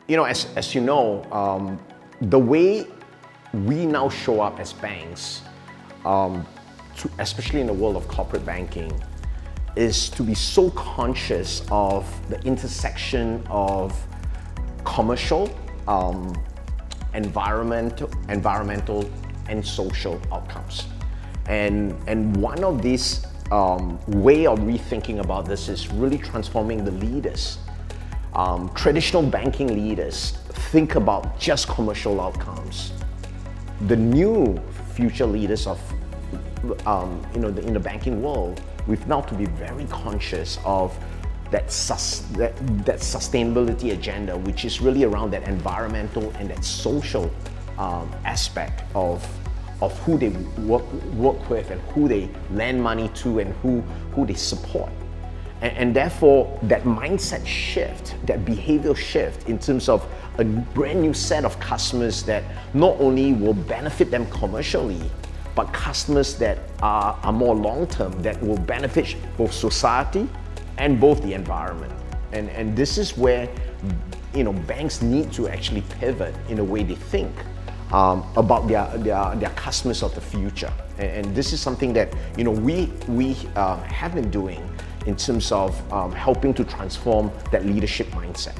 as you know, the way we now show up as banks, especially in the world of corporate banking, is to be so conscious of the intersection of commercial, environmental, and social outcomes. And one of these way of rethinking about this is really transforming the leaders. Traditional banking leaders think about just commercial outcomes. The new future leaders of in the banking world, we've now to be very conscious of that sustainability agenda, which is really around that environmental and that social aspect of who they work with and who they lend money to and who they support. And therefore, that mindset shift, that behavioral shift in terms of a brand new set of customers that not only will benefit them commercially, but customers that are more long-term, that will benefit both society and both the environment. And this is where banks need to actually pivot in the way they think about their customers of the future. And this is something that we have been doing in terms of helping to transform that leadership mindset.